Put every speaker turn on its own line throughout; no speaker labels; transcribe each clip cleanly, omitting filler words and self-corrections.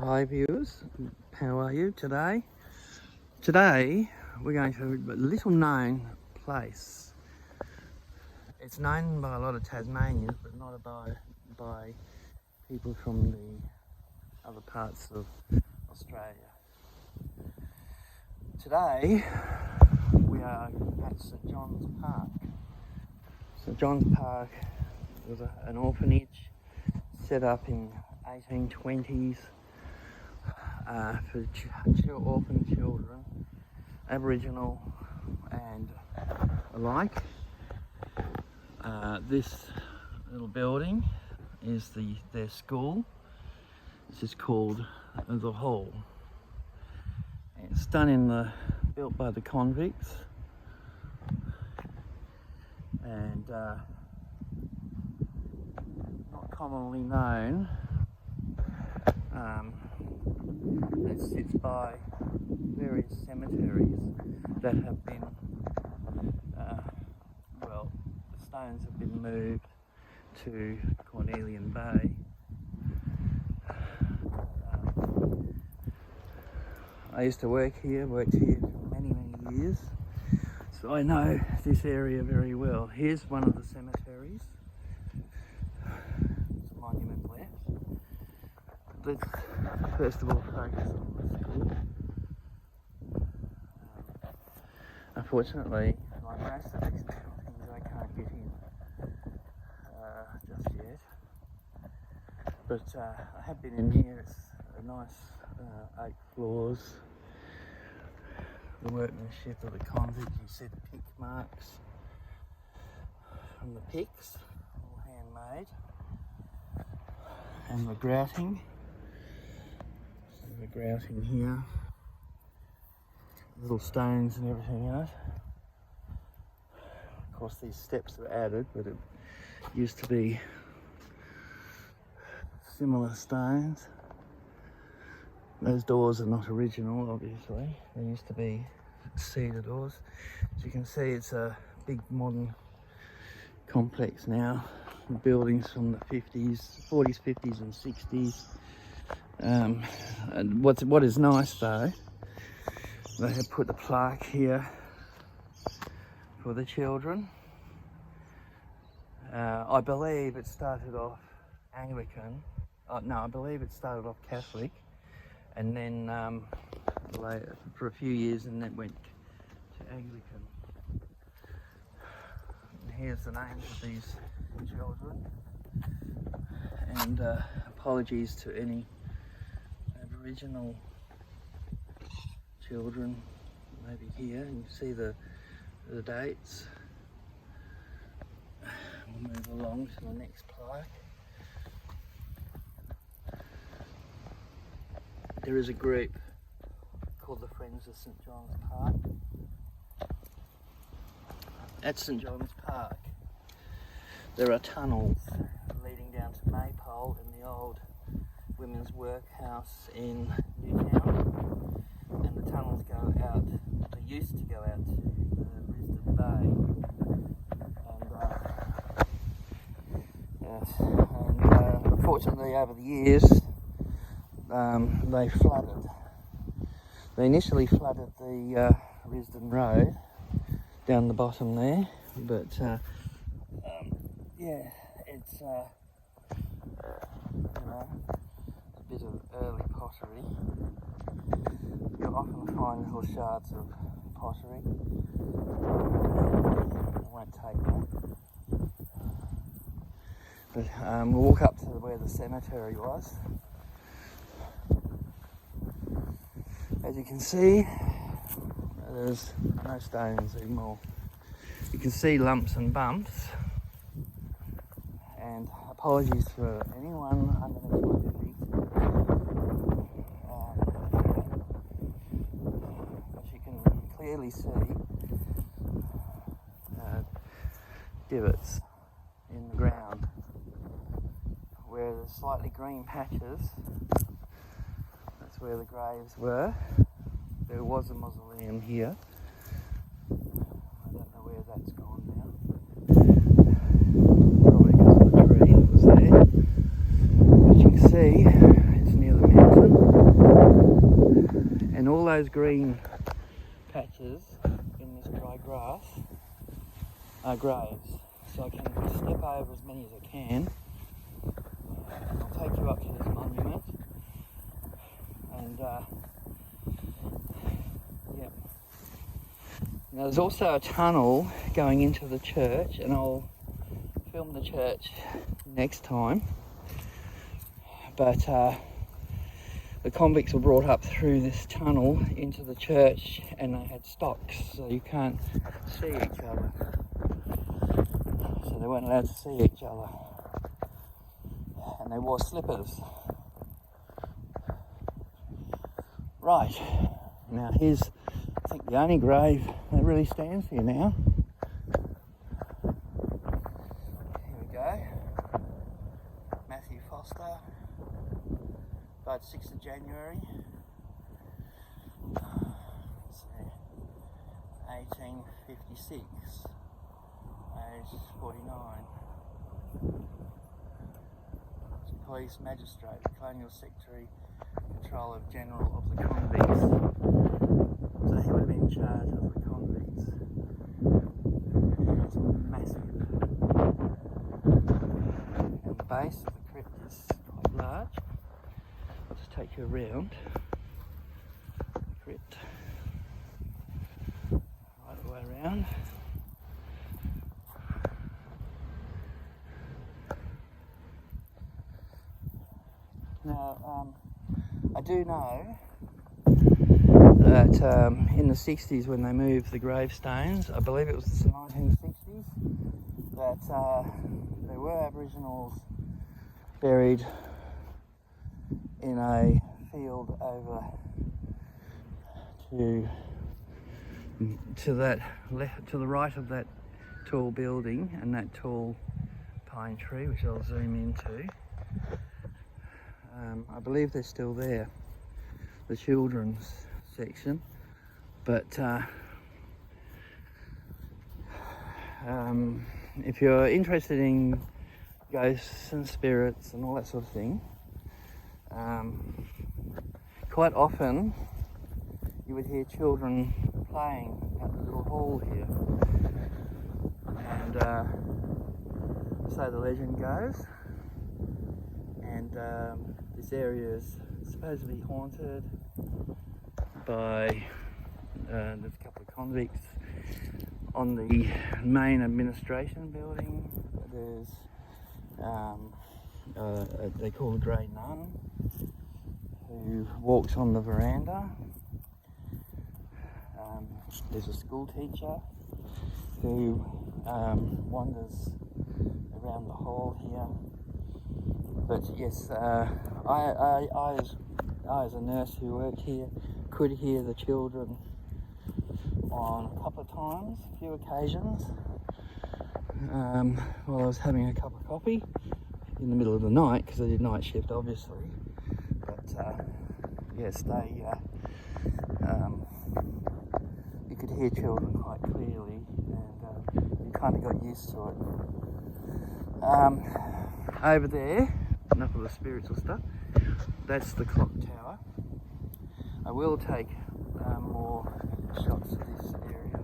Hi viewers, how are you today? Today we're going to a little known place. It's known by a lot of Tasmanians, but not by people from the other parts of Australia. Today we are at St John's Park. St John's Park was an orphanage set up in 1820s for orphan children, Aboriginal and alike. This little building is their school. This is called the Hall. It's built by the convicts, and not commonly known. It sits by various cemeteries that have been, the stones have been moved to Cornelian Bay. I used to worked here for many years, so I know this area very well. Here's one of the cemeteries. There's a monument left. Let's first of all focus on the school. Unfortunately, like most of these buildings, I can't get in just yet. But I have been in here. It's a nice 8 floors. The workmanship of the convict. You see the pick marks from the picks, all handmade, and the grouting. The grouting here, little stones and everything in it. Of course, these steps were added, but it used to be similar stones. Those doors are not original, obviously. They used to be cedar doors. As you can see, it's a big modern complex now. Buildings from the 40s, 50s and 60s. And what is nice though, they have put a plaque here for the children. I believe it started off Anglican. No, I believe it started off Catholic, and then for a few years, and then went to Anglican. And here's the names of these children, and apologies to any Aboriginal children maybe here. You can see the dates. We'll move along to the next plaque. There is a group called the Friends of St John's Park. At St John's Park there are tunnels leading down to Maypole in the old women's workhouse in Newtown, and the tunnels go out, they used to go out to Brisbane Bay, and unfortunately over the years they flooded. They initially flooded the Risdon Road down the bottom there, but yeah, it's a bit of early pottery. You'll often find little shards of pottery. I won't take that. But we'll walk up to where the cemetery was. As you can see, there's no stones anymore. You can see lumps and bumps. And apologies for anyone underneath my feet. As you can clearly see, divots in the ground where there's slightly green patches. That's where the graves were. There was a mausoleum here. I don't know where that's gone now. Probably because of the tree that was there. As you can see, it's near the mountain. all those green patches in this dry grass are graves. So I can step over as many as I can. I'll take you up to this monument, and yeah. Now there's also a tunnel going into the church, and I'll film the church next time. But the convicts were brought up through this tunnel into the church, and they had stocks, so you can't see each other. So they weren't allowed to see each other. And they wore slippers. Right, now here's, I think, the only grave that really stands here now. Here we go. Matthew Foster, died 6th of January. Let's see, 1856, age 49. Police magistrate, colonial secretary, controller of general of the convicts. So he would have been in charge of the convicts. It's massive. And the base of the crypt is quite large. I'll just take you around the crypt. Right the way around. Now, I do know that in the 60s, when they moved the gravestones, I believe it was the 1960s, that there were Aboriginals buried in a field over to the right of that tall building and that tall pine tree, which I'll zoom into. I believe they're still there, the children's section, but if you're interested in ghosts and spirits and all that sort of thing, quite often you would hear children playing at the little hall here, and so the legend goes. And this area is supposed to be haunted by there's a couple of convicts on the main administration building. There's they call a grey nun who walks on the veranda. There's a school teacher who wanders around the hall here. But yes, I as a nurse who worked here could hear the children on a couple of times, a few occasions, while I was having a cup of coffee in the middle of the night, because I did night shift obviously. But yes, you could hear children quite clearly, and you kind of got used to it. Over there, enough of the spiritual stuff, that's the clock tower. I will take more shots of this area,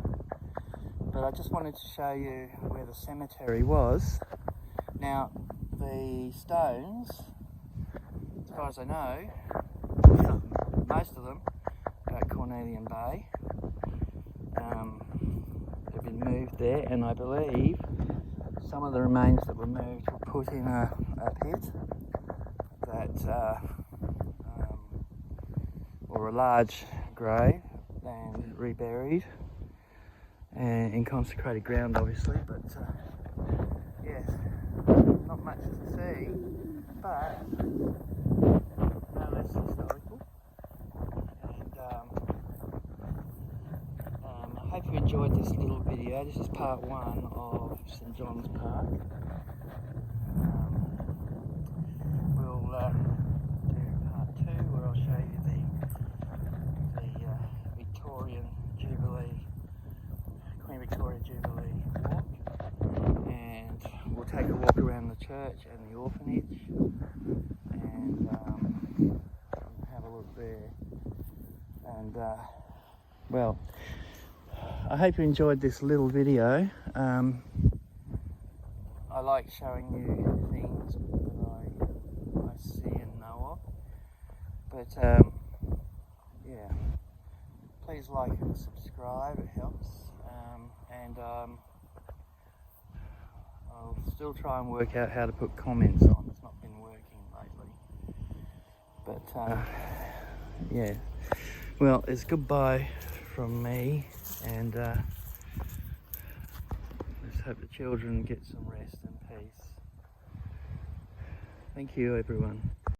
but I just wanted to show you where the cemetery was. Now, the stones, as far as I know, most of them are at Cornelian Bay. They've been moved there, and I believe some of the remains that were moved were put in a pit that, or a large grave, and reburied and in consecrated ground obviously, but yes, not much to see, but no less historical. And I hope you enjoyed this little video. This is part 1 of St John's Park. We'll do part 2 where I'll show you the Victorian Jubilee, Queen Victoria Jubilee walk, and we'll take a walk around the church and the orphanage, and have a look there. And Well, I hope you enjoyed this little video. I like showing you things that I see and know of. But yeah, please like and subscribe, it helps. I'll still try and work out how to put comments on. It's not been working lately. But yeah, well, it's goodbye from me, and let's hope the children get some rest and peace. Thank you, everyone.